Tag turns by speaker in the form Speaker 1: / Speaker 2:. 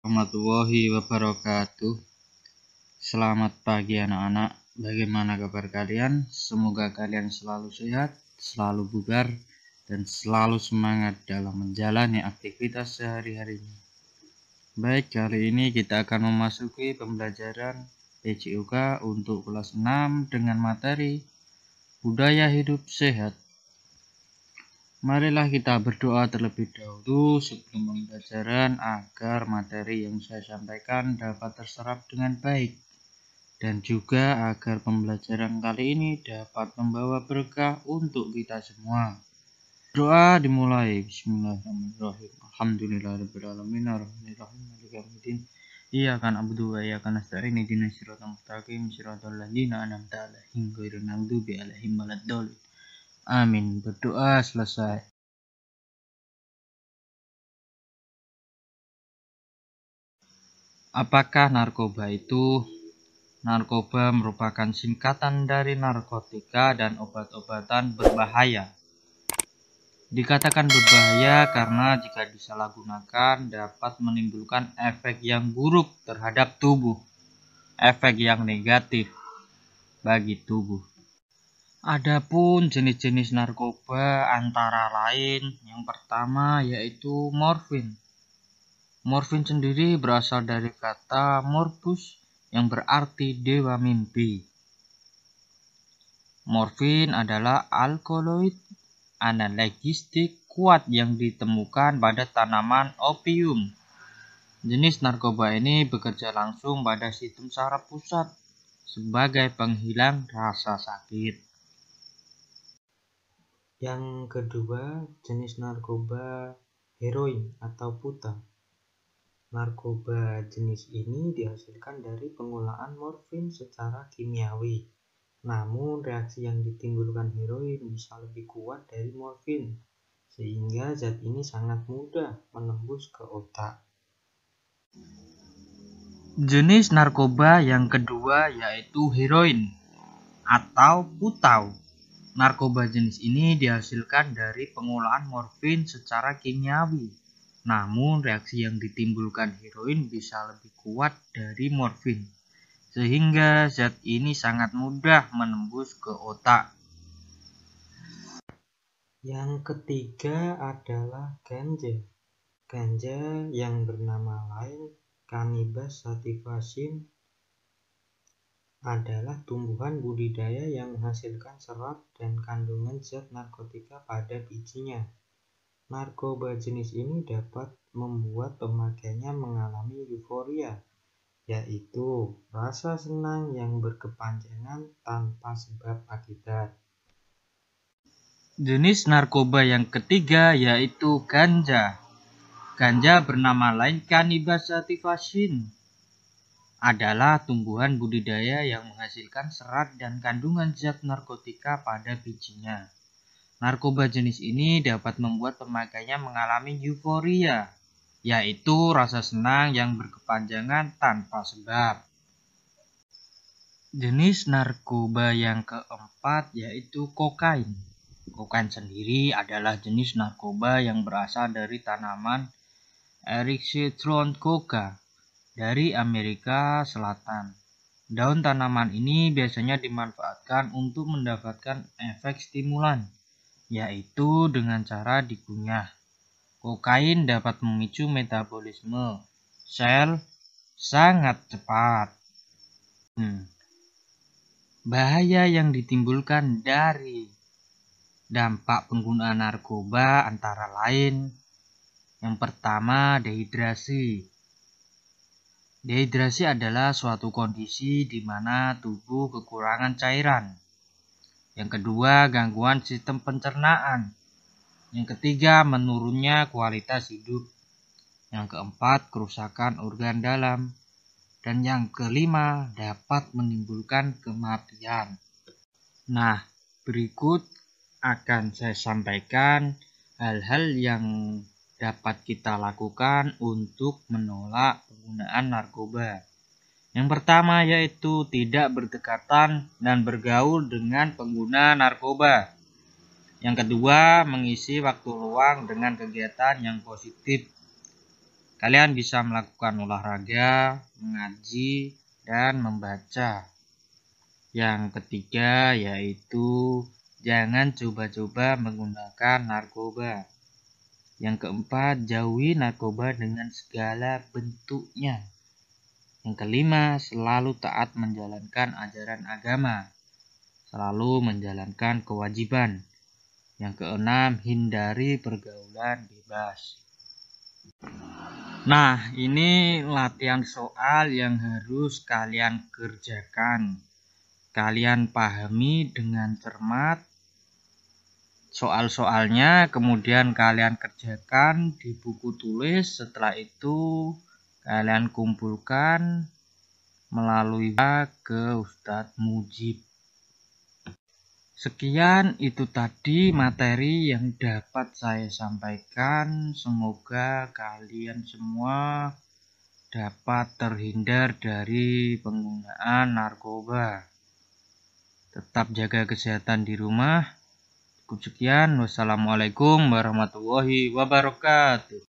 Speaker 1: Warahmatullahi wabarakatuh. Selamat pagi anak-anak. Bagaimana kabar kalian? Semoga kalian selalu sehat, selalu bugar, dan selalu semangat dalam menjalani aktivitas sehari-harinya. Baik, kali ini kita akan memasuki pembelajaran PJOK untuk kelas 6 dengan materi Budaya Hidup Sehat. Marilah kita berdoa terlebih dahulu sebelum pembelajaran agar materi yang saya sampaikan dapat terserap dengan baik dan juga agar pembelajaran kali ini dapat membawa berkah untuk kita semua. Doa dimulai. Bismillahirrahmanirrahim. Alhamdulillahirabbil alamin arrahmanirrahim maliki yaumiddin. Iyyaka na'budu wa iyyaka nasta'in ihdinas siratal mustaqim siratal ladzina an'amta 'alaihim ghairil maghdubi 'alaihim waladdallin. Amin. Berdoa selesai. Apakah narkoba itu? Narkoba merupakan singkatan dari narkotika dan obat-obatan berbahaya. Dikatakan berbahaya karena jika disalahgunakan dapat menimbulkan efek yang buruk terhadap tubuh, efek yang negatif bagi tubuh. Adapun jenis-jenis narkoba antara lain, yang pertama yaitu morfin. Morfin sendiri berasal dari kata morbus yang berarti dewa mimpi. Morfin adalah alkaloid analgesik kuat yang ditemukan pada tanaman opium. Jenis narkoba ini bekerja langsung pada sistem saraf pusat sebagai penghilang rasa sakit.
Speaker 2: Yang kedua, jenis narkoba heroin atau puta. Narkoba jenis ini dihasilkan dari pengolahan morfin secara kimiawi. Namun reaksi yang ditimbulkan heroin bisa lebih kuat dari morfin, sehingga zat ini sangat mudah menembus ke otak.
Speaker 1: Jenis narkoba yang kedua yaitu heroin atau putau. Narkoba jenis ini dihasilkan dari pengolahan morfin secara kimiawi. Namun reaksi yang ditimbulkan heroin bisa lebih kuat dari morfin, sehingga zat ini sangat mudah menembus ke otak.
Speaker 2: Yang ketiga adalah ganja. Ganja yang bernama lain Cannabis sativa adalah tumbuhan budidaya yang menghasilkan serat dan kandungan zat narkotika pada bijinya. Narkoba jenis ini dapat membuat pemakainya mengalami euforia, yaitu rasa senang yang berkepanjangan tanpa sebab akibat.
Speaker 1: Jenis narkoba yang ketiga yaitu ganja. Ganja bernama lain Cannabis sativa adalah tumbuhan budidaya yang menghasilkan serat dan kandungan zat narkotika pada bijinya. Narkoba jenis ini dapat membuat pemakainya mengalami euforia, yaitu rasa senang yang berkepanjangan tanpa sebab. Jenis narkoba yang keempat yaitu kokain. Kokain sendiri adalah jenis narkoba yang berasal dari tanaman Ericaceae coca dari Amerika Selatan. Daun tanaman ini biasanya dimanfaatkan untuk mendapatkan efek stimulan, yaitu dengan cara dikunyah. Kokain dapat memicu metabolisme sel sangat cepat. Bahaya yang ditimbulkan dari dampak penggunaan narkoba antara lain, yang pertama dehidrasi. Dehidrasi adalah suatu kondisi di mana tubuh kekurangan cairan. Yang kedua, gangguan sistem pencernaan. Yang ketiga, menurunnya kualitas hidup. Yang keempat, kerusakan organ dalam. Dan yang kelima, dapat menimbulkan kematian. Nah, berikut akan saya sampaikan hal-hal yang dapat kita lakukan untuk menolak penggunaan narkoba. Yang pertama yaitu tidak berdekatan dan bergaul dengan pengguna narkoba. Yang kedua, mengisi waktu luang dengan kegiatan yang positif. Kalian bisa melakukan olahraga, mengaji, dan membaca. Yang ketiga yaitu jangan coba-coba menggunakan narkoba. Yang keempat, jauhi narkoba dengan segala bentuknya. Yang kelima, selalu taat menjalankan ajaran agama. Selalu menjalankan kewajiban. Yang keenam, hindari pergaulan bebas. Nah, ini latihan soal yang harus kalian kerjakan. Kalian pahami dengan cermat soal-soalnya, kemudian kalian kerjakan di buku tulis. Setelah itu kalian kumpulkan melalui ke Ustadz Mujib. Sekian itu tadi materi yang dapat saya sampaikan. Semoga kalian semua dapat terhindar dari penggunaan narkoba. Tetap jaga kesehatan di rumah. Cukup sekian. Wassalamualaikum warahmatullahi wabarakatuh.